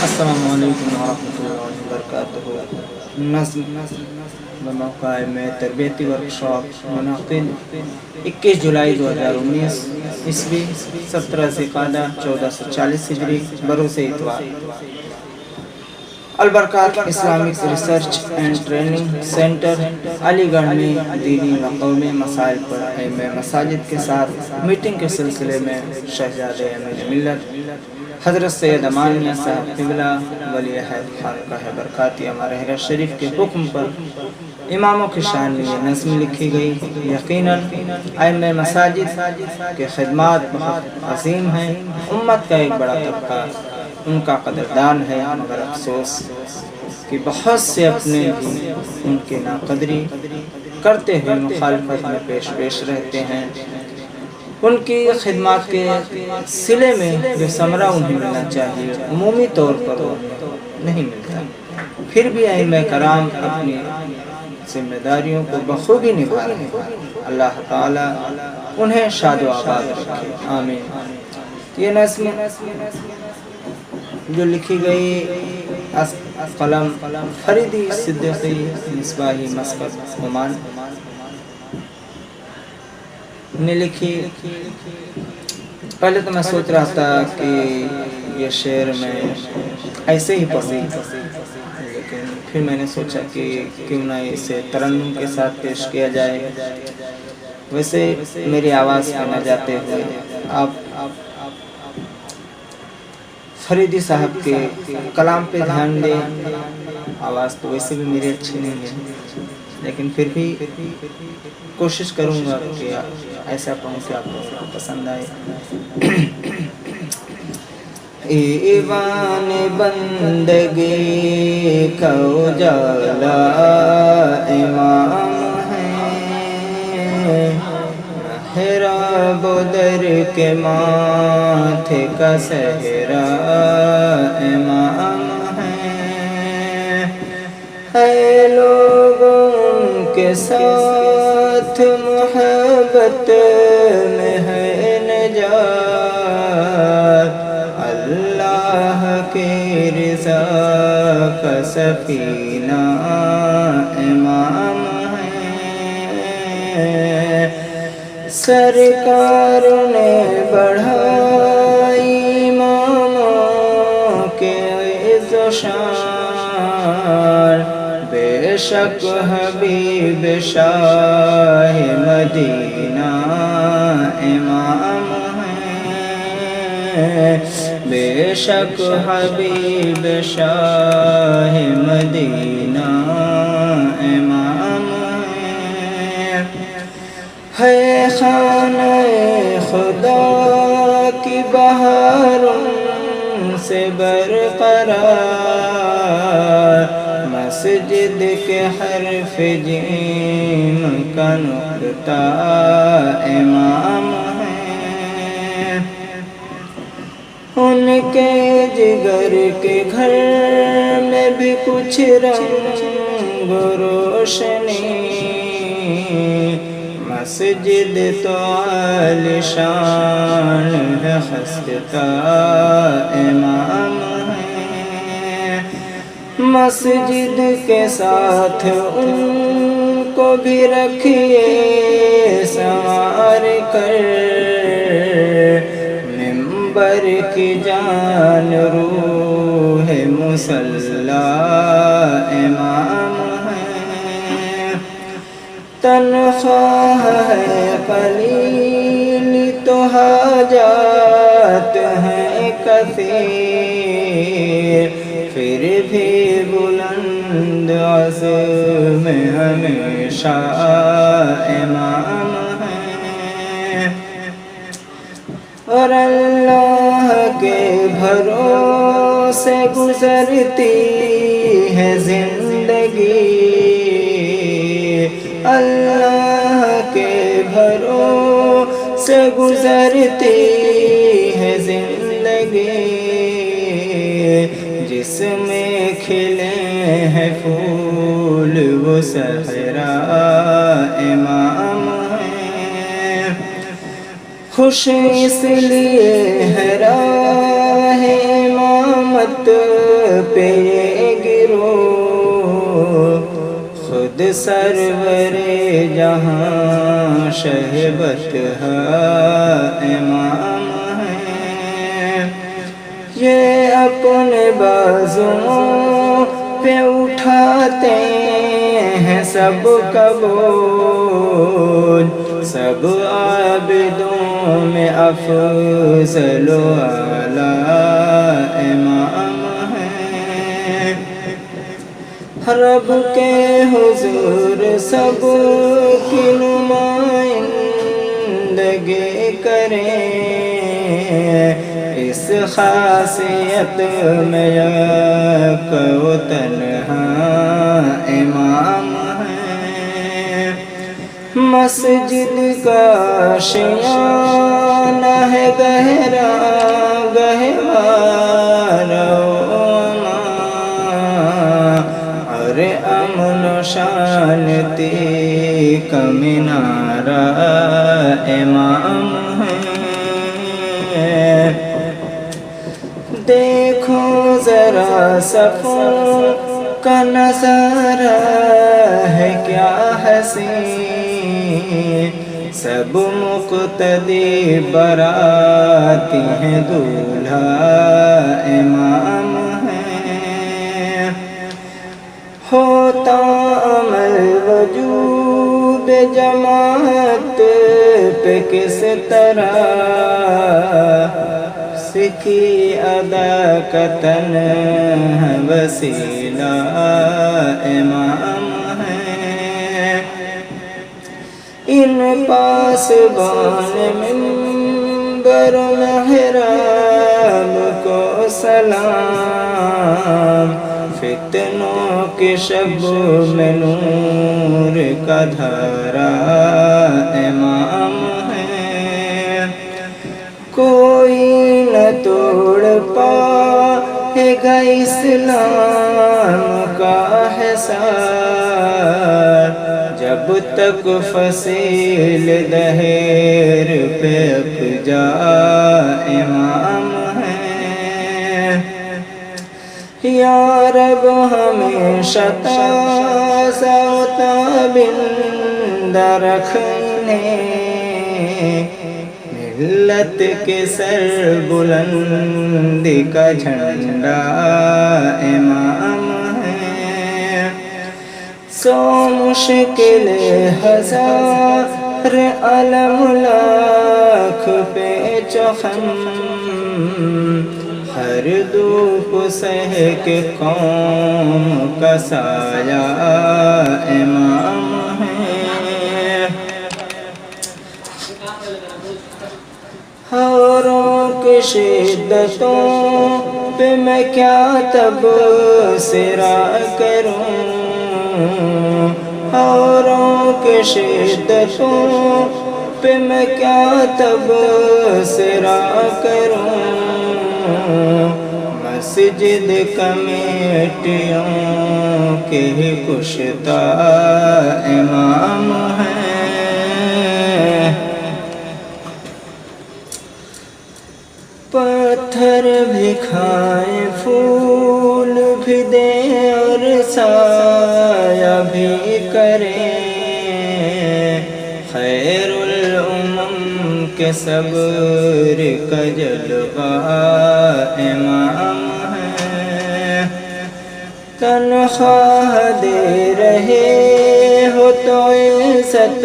السلام علیکم ورحمۃ اللہ وبرکاتہ۔ نظم بموقع میں تربیتی ورکشاپ منعقد 21 جولائی 2019 عیسوی 17 ذی-القعدہ 1440 ہجری بروز اتوار۔ Al-Barkaat Islamic research and training centre Aligarh میں دینی و قومی مسائل پر ائمہ مساجد کے ساتھ میٹنگ کے سلسلے میں شہزادہ امیر ملت حضرت سید امان میاں صاحب قبلہ ولی عہد خانقاہ برکاتیہ مظاہرہ شریف کے حکم پر اماموں کی شان میں یہ نظم لکھی گئی۔ یقیناً ائمہ مساجد کے خدمات بہت عظیم ہیں، امت کا ایک بڑا طبقہ ان کا قدردان ہے، مگر افسوس کہ بہت سے اپنے بھی ان کی ناقدری کرتے ہوئے مخالفت میں پیش رہتے ہیں۔ ان کی خدمات کے صلے میں جو ثمرہ انہیں ملنا چاہیے عمومی طور پر نہیں ملتا، پھر بھی ائمہ کرام اپنی ذمہ داریوں کو بخوبی نبھا رہے ہیں۔ اللہ تعالیٰ انہیں شاد و آباد رکھے، آمین۔ یہ نظم جو لکھی گئی قلم فریدی صدیقی مصباحی مسقط عمان نے لکھی۔ پہلے تو میں سوچ رہا تھا کہ یہ شعر میں ایسے ہی پڑھوں، لیکن پھر میں نے سوچا کہ کیوں نہ اسے ترنم کے ساتھ پیش کیا جائے۔ ویسے میری آواز پہ نہ جاتے ہوئے آپ فریدی صاحب کے کلام پہ دھیان دیں۔ آواز تو ویسے بھی میری اچھی نہیں ہے، لیکن پھر بھی کوشش کروں گا کہ ایسا پڑھوں کہ آپ لوگوں کو پسند آئے۔ ایوان بندگی کا اجالا امام ہے، محراب در کے ماتھے کا صحرا امام ہے لوگوں کے ساتھ محبت میں ہے نجات، اللہ کی رضا کا سفینہ امام ہے۔ سرکار نے بڑھائی اماموں کے عز و شان، بے شک حبیب شاہ مدینہ امام ہے، بے شک حبیب شاہ مدینہ امام ہے خانہ خدا کی بہاروں سے برقرار، مسجد کے حرف جیم کا نقطہ امام ہے، ان کے جگر کے گھر میں بھی کچھ رنگ و روشنی، مسجد تو عالی شان ہے، خستہ امام ہے، مسجد کے ساتھ ان کو بھی رکھیے سنوار کر، ممبر کی جان روح مصلی امام ہے، تنخواہ ہے قلیل تو حاجات ہیں کثیر، پھر بھی بلند عزم ہمیشہ امام ہے، اور اللہ کے بھروسے گزرتی ہے زندگی، اللہ کے بھروسے گزرتی ہے زندگی، جس میں کھلے ہیں پھول وہ صحرا امام ہے، خوش اس لیے ہے راہ امامت پہ گروہ خود سرور جہاں شہبت امام ہیں، یہ اپنے بازوں پہ اٹھاتے ہیں سب کا بول، سب عابدوں میں افضل و اعلیٰ امام ہیں، رب کے حضور سب کی نمائندگی کریں، اس خاصیت میں یک و تنہا امام ہیں، مسجد کا شیانہ ہے گہرا گہوارہ اور امن و شانتی کا مینارہ امام ہیں، دیکھو ذرا صفوں کا نظارہ ہے کیا حسین، سب مقتدی براتی ہیں دولہا امام ہیں، ہوتا عمل وجود جماعت پہ کس طرح سکھی ادا کا تنہا وسیلہ امام ہیں، ان پاسبان منبر و محراب کو سلام، فتنوں کی شب میں نور کا دھارا امام ہیں، کوئی نہ توڑ پائے گا اسلام کا حصار، جب تک فصیل دہر پہ اپجا امام ہیں، یا رب ہمیشہ تازہ و تابندہ رکھنے، ملت کے سر بلندی کا جھنڈا امام ہیں، سو مشکل ہزار علم لاکھ پیچ و خم، ہر دھوپ سہ کے قوم کا سایہ امام ہیں، اوروں کی شدتوں پہ میں کیا تبصرہ کروں، اوروں کی شدتوں پہ میں کیا تبصرہ کروں، مسجد کمیٹیوں کے کشتا امام ہیں، پتھر بھی کھائیں پھول بھی دیں اور سایہ بھی کریں، خیر الامم کے صبر کا جلوہ امام ہیں، تنخواہ دے رہے ہو تو عزت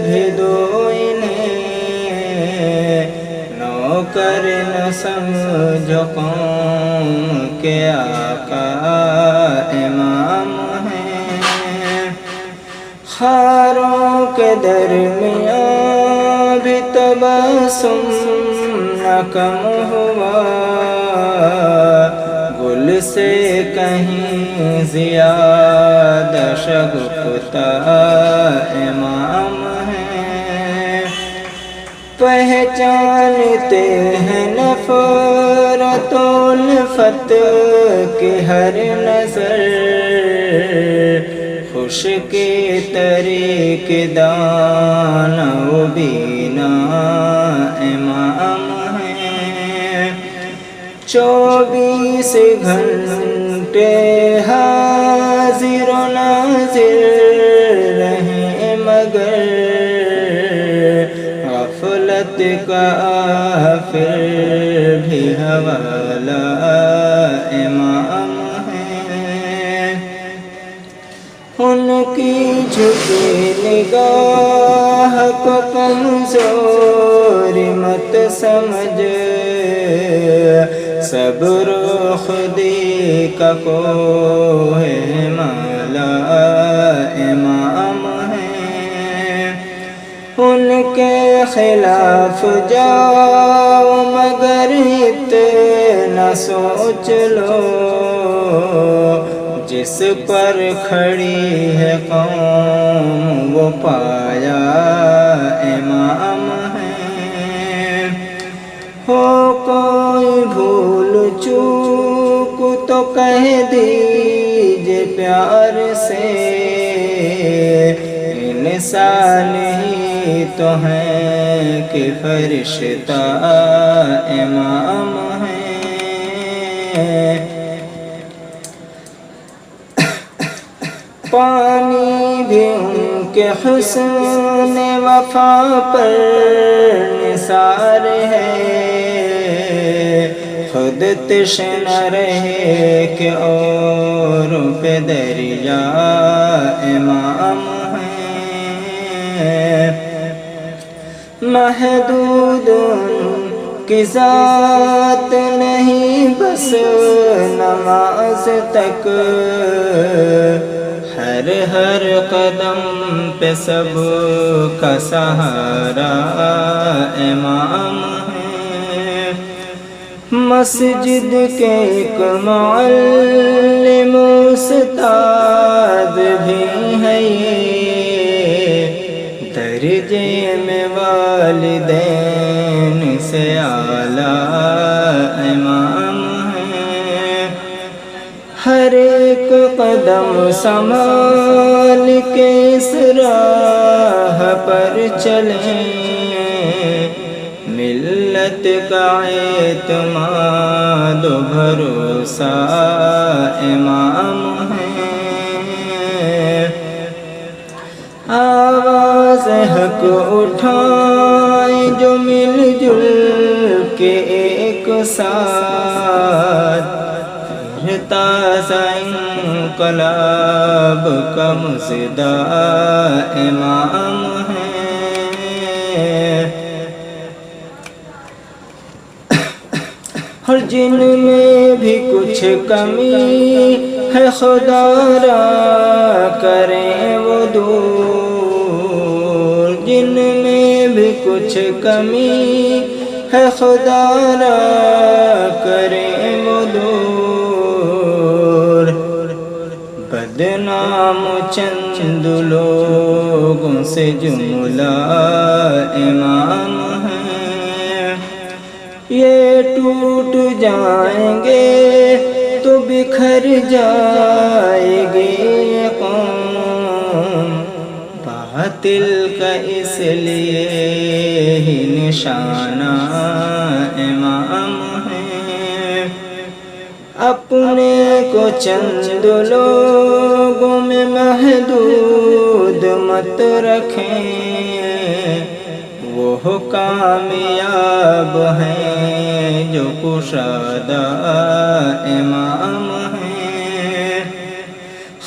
بھی دو انہیں، نوکر نہ سمجھو قوم کے آقا امام ہیں، خاروں کے درمیان بھی تبسم نہ کم ہوا، گل سے کہیں زیادہ شگفتہ امام ہیں، پہچانتے ہیں نفرت و الفت کی ہر نظر، خوش کے طریق دانا و بینا امام ہیں، 24 گھنٹے حاضر و ناظر رہیں مگر غفلت کا پھر بھی حوالہ امام ہے۔ ان کی جھکی نگاہ کو کمزوری مت سمجھ، صبر و خودی کا کوہ ہمالا امام ہے۔ ان کے خلاف جاؤ مگر اتنا سوچ لو، جس پر کھڑی ہے قوم وہ پایا امام ہے۔ ہو کوئی بھول چوک تو کہہ دیجئے پیار سے، انسان ہی تو ہیں کہ فرشتہ امام ہے۔ پانی بھی ان کے حسن وفا پر نثار ہے، خود تشنہ رہے کہ اوروں پہ دریا امام ہے۔ محدود ان کی ذات نہیں بس نماز تک، ہر قدم پہ سب کا سہارا امام ہے۔ مسجد کے ایک معلم استاد بھی ہے یہ، درجے میں والدین سے اعلیٰ امام ہے۔ ہر ایک قدم سنبھال کے اس راہ پر چلیں، ملت کا اعتماد و بھروسہ امام ہے۔ آواز حق اٹھائیں جو مل جل کے ایک ساتھ، تازہ انقلاب کا مژدہ امام ہے۔ اور جن میں بھی کچھ کمی ہے خدا را کریں وہ دور، جن میں بھی کچھ کمی ہے خدا را کریں وہ دور۔ بدنام چند لوگوں سے جملہ امام ہیں، یہ ٹوٹ جائیں گے تو بکھر جائے گی یہ قوم، باطل کا اس لیے ہی نشانہ امام ہے۔ اپنے کو چند لوگوں میں محدود مت رکھیں، وہ کامیاب ہیں جو کشادہ امام ہیں۔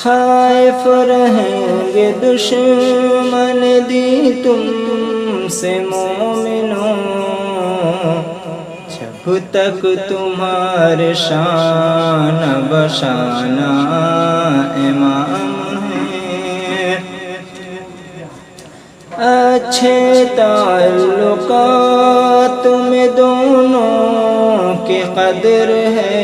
خائف رہیں گے دشمن دی تم سے مومنوں، جب تک تمہارے شان بشانہ امام ہیں۔ اچھے تعلقات میں دونوں کی قدر ہے،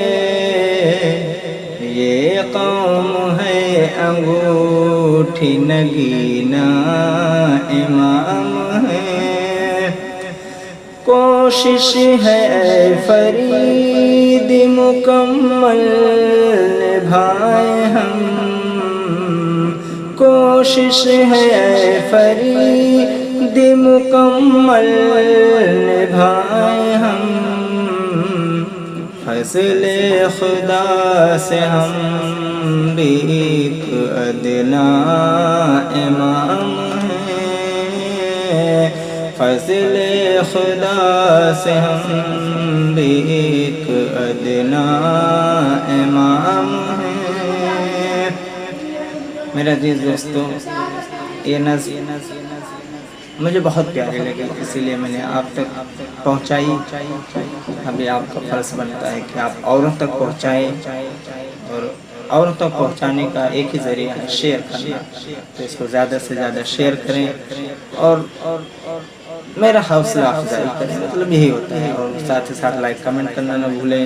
یہ قوم ہے انگوٹھی نگینا امام ہے۔ کوشش ہے اے فرید مکمل نبھائیں ہم، کوشش ہے اے فرید مکمل نبھائیں ہم، فضل خدا سے ہم بھی ایک ادنا امام ہیں، فضل خدا سے ہم بھی ایک ادنا امام ہیں۔ میرا عزیز دوستو، یہ نظم مجھے بہت پیاری لگی، اسی لیے میں نے آپ تک پہنچائی۔ ابھی آپ کا فرض بنتا ہے کہ آپ اوروں تک پہنچائیں، اور اوروں تک پہنچانے کا ایک ہی ذریعہ ہے شیئر کرنا، تو اس کو زیادہ سے زیادہ شیئر کریں اور میرا حوصلہ افزائی کریں، مطلب یہی ہوتا ہے۔ اور ساتھ ہی ساتھ لائک کمنٹ کرنا نہ بھولیں،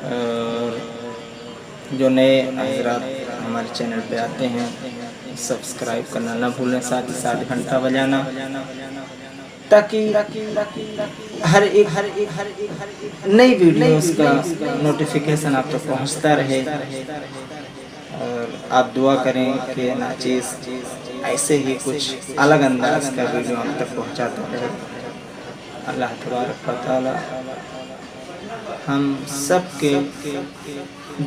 اور جو نئے حضرات ہمارے چینل پہ آتے ہیں سبسکرائب کرنا نہ بھولیں، ساتھ ہی ساتھ گھنٹہ بجانا، تاکہ ہر ایک نئی ویڈیوز کا نوٹیفیکیشن آپ تک پہنچتا رہے۔ اور آپ دعا کریں کہ ناچیز ایسے ہی کچھ الگ انداز کا ویڈیو آپ تک پہنچاتا رہے۔ اللہ تبارک و تعالی ہم سب کے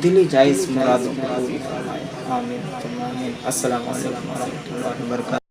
دلی جائز مرادوں کو پوری فرمائے، آمین۔ السلام علیکم ورحمۃ اللہ وبرکاتہ۔